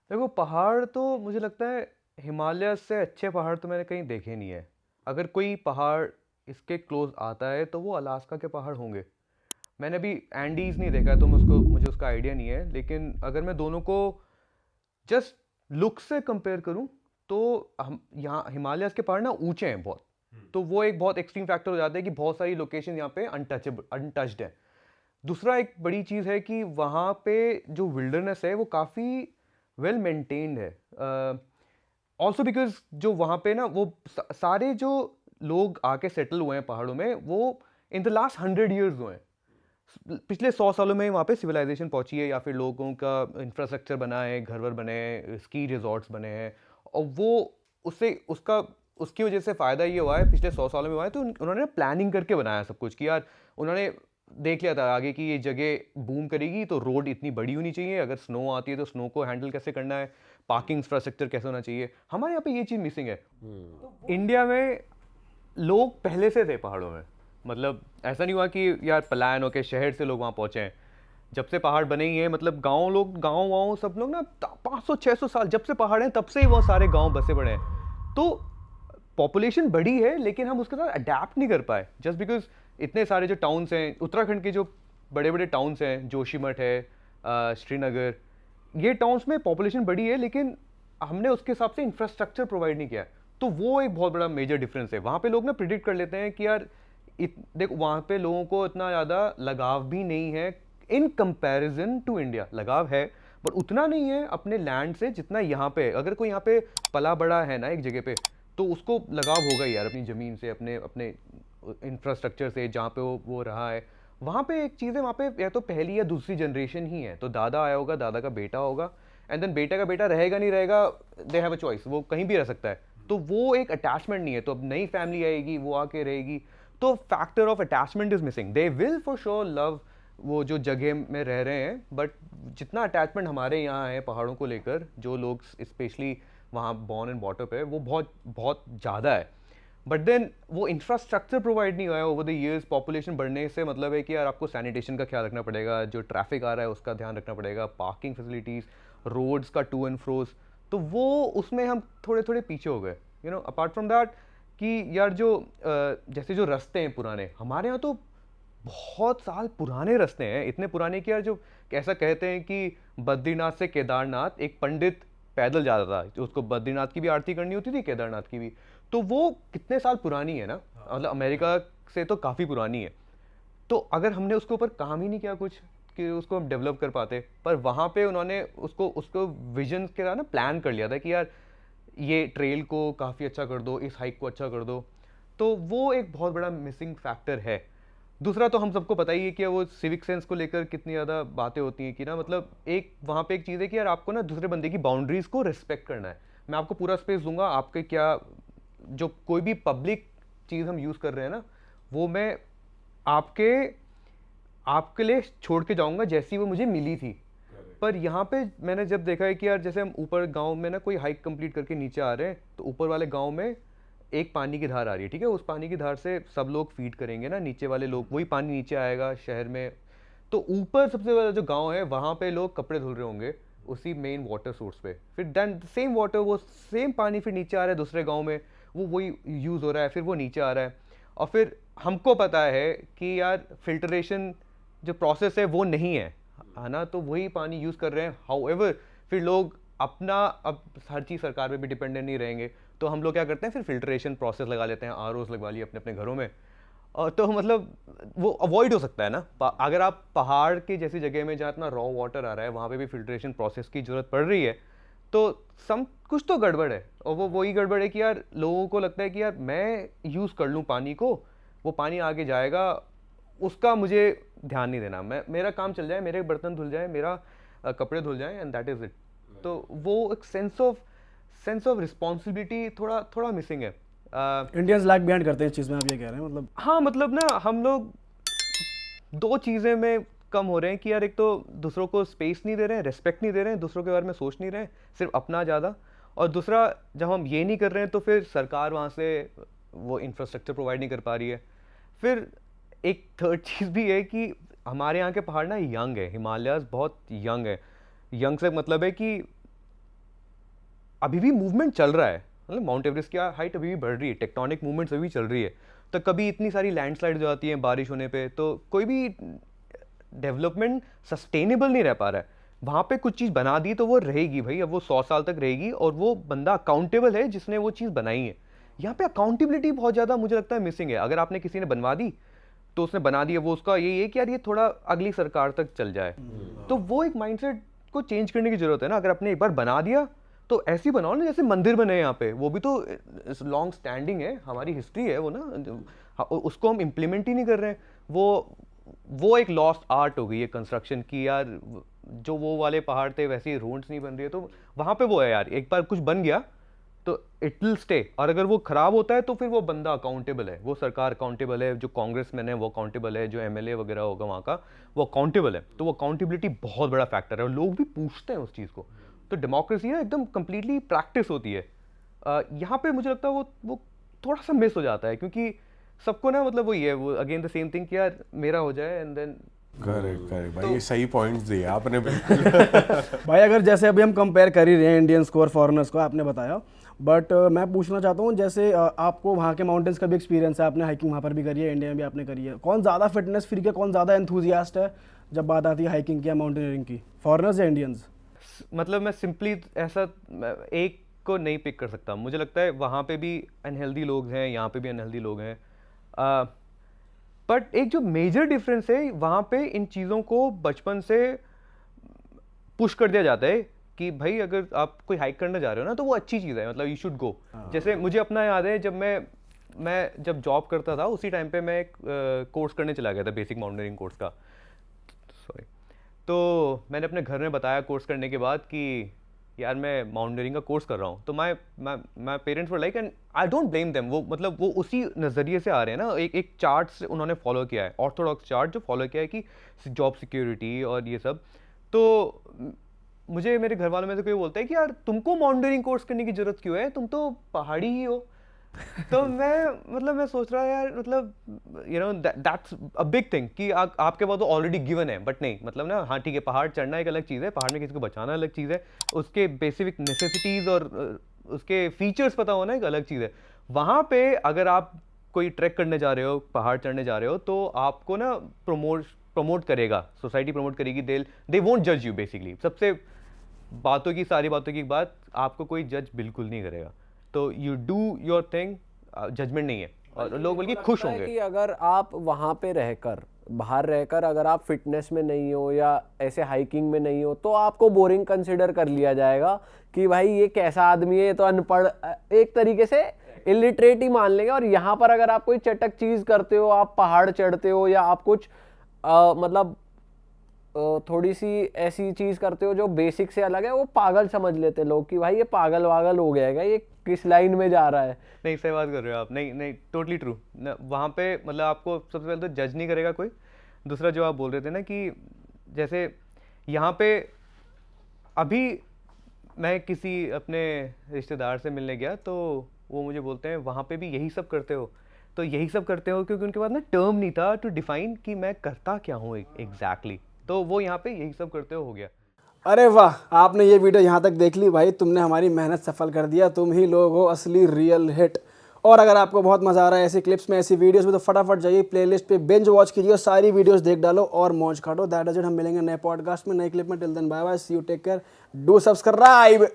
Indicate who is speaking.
Speaker 1: देखो पहाड़ तो मुझे लगता है हिमालय से अच्छे पहाड़ तो मैंने कहीं देखे नहीं है। अगर कोई पहाड़ इसके क्लोज आता है तो वो अलास्का के पहाड़ होंगे। मैंने अभी एंडीज नहीं देखा है तो मुझे उसका आइडिया नहीं है, लेकिन अगर मैं दोनों को जस्ट लुक से कंपेयर करूं तो हम यहाँ हिमालय के पहाड़ ना ऊंचे हैं बहुत। तो वो एक बहुत एक्सट्रीम फैक्टर हो जाता है कि बहुत सारी लोकेशन यहाँ पे अनटचेबल अनटच्ड है। दूसरा एक बड़ी चीज़ है कि वहाँ पे जो विल्डरनेस है वो काफ़ी वेल मेंटेन्ड है। ऑल्सो बिकॉज जो वहाँ पे ना वो सारे जो लोग आके सेटल हुए हैं पहाड़ों में वो इन द लास्ट 100 years हुए हैं। पिछले 100 सालों में वहाँ पे सिविलाइजेशन पहुंची है या फिर लोगों का इंफ्रास्ट्रक्चर बना है, घर वर बने हैं, स्की रिजॉर्ट्स बने हैं। और वो उससे उसका उसकी वजह से फ़ायदा ये हुआ है, पिछले 100 सालों में हुआ है तो उन्होंने प्लानिंग करके बनाया सब कुछ कि यार उन्होंने देख लिया था आगे कि ये जगह बूम करेगी तो रोड इतनी बड़ी होनी चाहिए, अगर स्नो आती है तो स्नो को हैंडल कैसे करना है, पार्किंग इंफ्रास्ट्रक्चर कैसे होना चाहिए। हमारे यहाँ पे ये चीज़ मिसिंग है। इंडिया में लोग पहले से थे पहाड़ों में। मतलब ऐसा नहीं हुआ कि यार पलायन होके शहर से लोग वहाँ पहुँचे हैं। जब से पहाड़ बने ही हैं, मतलब गाँव वाँव सब लोग ना 500-600 साल जब से पहाड़ हैं तब से ही वो सारे गाँव बसे पड़े हैं। तो पॉपुलेशन बढ़ी है लेकिन हम उसके साथ अडेप्ट नहीं कर पाए, जस्ट बिकॉज इतने सारे जो टाउन्स हैं उत्तराखंड के, जो बड़े बड़े टाउन्स हैं, जोशीमठ है, श्रीनगर, ये टाउन्स में पॉपुलेशन बढ़ी है लेकिन हमने उसके हिसाब से इंफ्रास्ट्रक्चर प्रोवाइड नहीं किया है। तो वो एक बहुत बड़ा मेजर डिफरेंस है। वहाँ पे लोग ना प्रिडिक्ट कर लेते हैं कि यार देख वहाँ पे लोगों को इतना ज़्यादा लगाव भी नहीं है इन कंपैरिजन टू इंडिया। लगाव है बट उतना नहीं है अपने लैंड से जितना यहाँ पे। अगर कोई यहाँ पे पला बड़ा है ना एक जगह पे तो उसको लगाव होगा यार अपनी ज़मीन से, अपने अपने इंफ्रास्ट्रक्चर से जहाँ पे वो रहा है। वहाँ पे एक चीज़ है, वहाँ पे या तो पहली या दूसरी जनरेशन ही है, तो दादा आया होगा, दादा का बेटा होगा, एंड देन बेटा का बेटा रहेगा नहीं रहेगा, दे हैव अ चॉइस, वो कहीं भी रह सकता है। तो वो एक अटैचमेंट नहीं है। तो अब नई फैमिली आएगी, वो आके रहेगी, तो factor of attachment is missing. They will for sure love वो जो जगह में रह रहे हैं, बट जितना अटैचमेंट हमारे यहाँ है पहाड़ों को लेकर, जो लोग स्पेशली वहाँ बॉर्न एंड बॉटअप है, वो बहुत बहुत ज़्यादा है। बट देन वो इंफ्रास्ट्रक्चर प्रोवाइड नहीं हुआ है ओवर द ईयर्स। पॉपुलेशन बढ़ने से मतलब है कि यार आपको सैनिटेशन का ख्याल रखना पड़ेगा, जो ट्रैफिक आ रहा है उसका ध्यान रखना पड़ेगा, पार्किंग फैसिलिटीज़, रोड्स का टू एंड फ्रोज। तो वो उसमें हम थोड़े थोड़े पीछे हो गए, you know. Apart from that कि यार जो जैसे जो रास्ते हैं पुराने, हमारे यहाँ तो बहुत साल पुराने रास्ते हैं, इतने पुराने कि यार जो ऐसा कहते हैं कि बद्रीनाथ से केदारनाथ एक पंडित पैदल जाता था, जो उसको बद्रीनाथ की भी आरती करनी होती थी, केदारनाथ की भी। तो वो कितने साल पुरानी है ना, मतलब अमेरिका से तो काफ़ी पुरानी है। तो अगर हमने उसके ऊपर काम ही नहीं किया कुछ कि उसको हम डेवलप कर पाते, पर वहाँ पे उन्होंने उसको उसको विजन के साथ ना प्लान कर लिया था कि यार ये ट्रेल को काफ़ी अच्छा कर दो, इस हाइक को अच्छा कर दो। तो वो एक बहुत बड़ा मिसिंग फैक्टर है। दूसरा तो हम सबको पता ही है कि वो सिविक सेंस को लेकर कितनी ज़्यादा बातें होती हैं कि ना, मतलब एक वहाँ पे एक चीज़ है कि यार आपको ना दूसरे बंदे की बाउंड्रीज को रिस्पेक्ट करना है। मैं आपको पूरा स्पेस दूंगा, आपके क्या जो कोई भी पब्लिक चीज़ हम यूज़ कर रहे हैं ना, वो मैं आपके आपके लिए छोड़ के जाऊंगा जैसी वो मुझे मिली थी। पर यहाँ पे मैंने जब देखा है कि यार जैसे हम ऊपर गांव में ना कोई हाइक कंप्लीट करके नीचे आ रहे हैं, तो ऊपर वाले गांव में एक पानी की धार आ रही है, ठीक है, उस पानी की धार से सब लोग फीड करेंगे ना, नीचे वाले लोग, वही पानी नीचे आएगा शहर में। तो ऊपर सबसे बड़ा जो गांव है वहाँ पे लोग कपड़े धुल रहे होंगे उसी मेन वाटर सोर्स पे, फिर देन सेम वाटर, वो सेम पानी फिर नीचे आ रहा है दूसरे गांव में, वो वही यूज़ हो रहा है, फिर वो नीचे आ रहा है। और फिर हमको पता है कि यार फिल्टरेशन जो प्रोसेस है वो नहीं है ना, तो वही पानी यूज़ कर रहे हैं। हाउएवर फिर लोग अपना, अब हर चीज़ सरकार पे भी डिपेंडेंट नहीं रहेंगे, तो हम लोग क्या करते हैं, फिर फिल्ट्रेशन प्रोसेस लगा लेते हैं, आरओज लगवा लिए अपने अपने घरों में। और तो मतलब वो अवॉइड हो सकता है ना। अगर आप पहाड़ की जैसी जगह में जहाँ इतना रॉ वाटर आ रहा है वहाँ पे भी फिल्ट्रेशन प्रोसेस की ज़रूरत पड़ रही है, तो सम कुछ तो गड़बड़ है। और वो वही गड़बड़ है कि यार लोगों को लगता है कि यार मैं यूज़ कर लूँ पानी को, वो पानी आगे जाएगा, उसका मुझे ध्यान नहीं देना, मैं मेरा काम चल जाए, मेरे बर्तन धुल जाए, मेरा कपड़े धुल जाए, एंड दैट इज़ इट। तो वो एक सेंस ऑफ रिस्पॉन्सिबिलिटी थोड़ा थोड़ा मिसिंग है।
Speaker 2: इंडियंस लैग बिहाइंड करते हैं इस चीज़ में, आप ये कह रहे हैं मतलब।
Speaker 1: हाँ मतलब ना हम लोग दो चीज़ें में कम हो रहे हैं कि यार एक तो दूसरों को स्पेस नहीं दे रहे हैं, रिस्पेक्ट नहीं दे रहे हैं, दूसरों के बारे में सोच नहीं रहे हैं, सिर्फ अपना ज़्यादा। और दूसरा, जब हम ये नहीं कर रहे हैं तो फिर सरकार वहाँ से वो इंफ्रास्ट्रक्चर प्रोवाइड नहीं कर पा रही है। फिर एक थर्ड चीज़ भी है कि हमारे यहाँ के पहाड़ ना यंग है, हिमालयाज़ बहुत यंग है। यंग से मतलब है कि अभी भी मूवमेंट चल रहा है, मतलब माउंट एवरेस्ट की हाइट अभी भी बढ़ रही है, टेक्टोनिक मूवमेंट्स अभी भी चल रही है। तो कभी इतनी सारी लैंडस्लाइड जो आती हैं बारिश होने पे, तो कोई भी डेवलपमेंट सस्टेनेबल नहीं रह पा रहा है। वहाँ पे कुछ चीज़ बना दी तो वो रहेगी भाई, अब वो 100 साल तक रहेगी, और वो बंदा अकाउंटेबल है जिसने वो चीज़ बनाई है। यहाँ पे अकाउंटेबिलिटी बहुत ज़्यादा मुझे लगता है मिसिंग है। अगर आपने किसी ने बनवा दी तो उसने बना दिया, वो उसका यही है कि यार ये थोड़ा अगली सरकार तक चल जाए। तो वो एक माइंडसेट को चेंज करने की जरूरत है ना। अगर आपने एक बार बना दिया तो ऐसी बनाओ ना जैसे मंदिर बने यहाँ पे, वो भी तो लॉन्ग स्टैंडिंग है, हमारी हिस्ट्री है वो ना, उसको हम इम्प्लीमेंट ही नहीं कर रहे हैं। वो एक लॉस्ट आर्ट हो गई है कंस्ट्रक्शन की यार। जो वो वाले पहाड़ थे वैसे ही रोड्स नहीं बन रही है, तो वहाँ पे वो है यार, एक बार कुछ बन गया तो इट विल स्टे। और अगर वो खराब होता है तो फिर वो बंदा अकाउंटेबल है, वो सरकार अकाउंटेबल है, जो कांग्रेसमैन है वो अकाउंटेबल है, जो एमएलए वगैरह होगा वहाँ का वो अकाउंटेबल है। तो वो अकाउंटेबिलिटी बहुत बड़ा फैक्टर है, और लोग भी पूछते हैं उस चीज़ को। तो डेमोक्रेसी ना एकदम कंप्लीटली प्रैक्टिस होती है। यहाँ पे मुझे लगता है वो थोड़ा सा मिस हो जाता है, क्योंकि सबको ना मतलब वही है, वो अगेन द सेम थिंग कि यार मेरा हो जाए एंड देन।
Speaker 3: करेक्ट करेक्ट भाई, ये सही पॉइंट्स दिए आपने बिल्कुल।
Speaker 2: भाई अगर जैसे अभी हम कंपेयर कर ही रहे हैं इंडियंस को और फॉरेनर्स को, आपने बताया, बट मैं पूछना चाहता हूँ जैसे आपको वहाँ के माउंटेन्स का भी एक्सपीरियंस है, आपने हाइकिंग वहाँ पर भी करी है, इंडिया में भी आपने करी है, कौन ज़्यादा फिटनेस फ्रीक है, कौन ज़्यादा एंथुजियास्ट है जब बात आती है हाइकिंग की या माउंटेनियरिंग की, फॉरेनर्स या इंडियंस?
Speaker 1: मतलब मैं सिंपली ऐसा एक को नहीं पिक कर सकता। मुझे लगता है वहाँ पे भी अनहेल्दी लोग हैं, यहाँ पे भी अनहेल्दी लोग हैं, बट एक जो मेजर डिफरेंस है वहाँ पे इन चीज़ों को बचपन से पुश कर दिया जाता है कि भाई अगर आप कोई हाइक करने जा रहे हो ना तो वो अच्छी चीज़ है, मतलब यू शुड गो। जैसे मुझे अपना याद है, जब मैं जब जॉब करता था उसी टाइम पे मैं एक कोर्स करने चला गया था, बेसिक माउंटेनियरिंग कोर्स का। सॉरी। तो मैंने अपने घर में बताया कोर्स करने के बाद कि यार मैं माउंटेनियरिंग का कोर्स कर रहा हूँ। तो my parents were like, and I don't blame them, वो मतलब वो उसी नज़रिए से आ रहे हैं ना, एक चार्ट से उन्होंने फॉलो किया है, ऑर्थोडॉक्स चार्ट जो फॉलो किया है कि जॉब सिक्योरिटी और ये सब। तो मुझे मेरे घर वालों में से कोई बोलता है कि यार तुमको माउंटेनियरिंग कोर्स करने की जरूरत क्यों है, तुम तो पहाड़ी ही हो। तो मैं सोच रहा यार, मतलब you know that's a big thing कि आपके पास तो ऑलरेडी गिवन है। बट नहीं, मतलब ना, हाँ ठीक है, पहाड़ चढ़ना एक अलग चीज़ है, पहाड़ में किसी को बचाना अलग चीज़ है, उसके बेसिक नेसेसिटीज़ और उसके फीचर्स पता होना एक अलग चीज़ है। वहाँ पे अगर आप कोई ट्रैक करने जा रहे हो, पहाड़ चढ़ने जा रहे हो, तो आपको ना प्रमोट करेगा, सोसाइटी प्रमोट करेगी, दे वोंट जज यू बेसिकली। सबसे सारी बातों की बात, आपको कोई जज बिल्कुल नहीं करेगा। तो you do your thing, judgment नहीं है, और लोग बल्कि खुश होंगे।
Speaker 4: कि अगर आप वहाँ पे रहकर, बाहर रहकर, अगर आप फिटनेस में नहीं हो या ऐसे हाइकिंग में नहीं हो तो आपको बोरिंग कंसिडर कर लिया जाएगा कि भाई ये कैसा आदमी है, ये तो अनपढ़, एक तरीके से इलिटरेट ही मान लेंगे। और यहाँ पर अगर आप कोई चटक चीज करते हो, आप पहाड़ चढ़ते हो या आप कुछ मतलब थोड़ी सी ऐसी चीज करते हो जो बेसिक से अलग है, वो पागल समझ लेते लोग कि भाई ये पागल वागल हो गया है, ये किस लाइन में जा रहा है।
Speaker 1: नहीं, सही बात कर रहे हो आप, नहीं टोटली ट्रू। वहाँ पे मतलब आपको सबसे पहले तो जज नहीं करेगा कोई। दूसरा जो आप बोल रहे थे ना कि जैसे यहाँ पे अभी मैं किसी अपने रिश्तेदार से मिलने गया, तो वो मुझे बोलते हैं वहाँ पे भी यही सब करते हो। तो यही सब करते हो क्योंकि उनके पास ना टर्म नहीं था टू डिफाइन कि मैं करता क्या हूँ एग्जैक्टली। तो वो यहाँ पे यही सब करते हो गया।
Speaker 2: अरे वाह, आपने ये वीडियो यहाँ तक देख ली भाई, तुमने हमारी मेहनत सफल कर दिया, तुम ही लोग हो असली रियल हिट। और अगर आपको बहुत मज़ा आ रहा है ऐसी क्लिप्स में, ऐसी वीडियोस में, तो फटाफट जाइए प्लेलिस्ट पे, बिंज वॉच कीजिए, सारी वीडियोस देख डालो और मौज काटो। That is it. हम मिलेंगे नए पॉडकास्ट में, नए क्लिप में। Till then bye bye, see you, take care, do subscribe.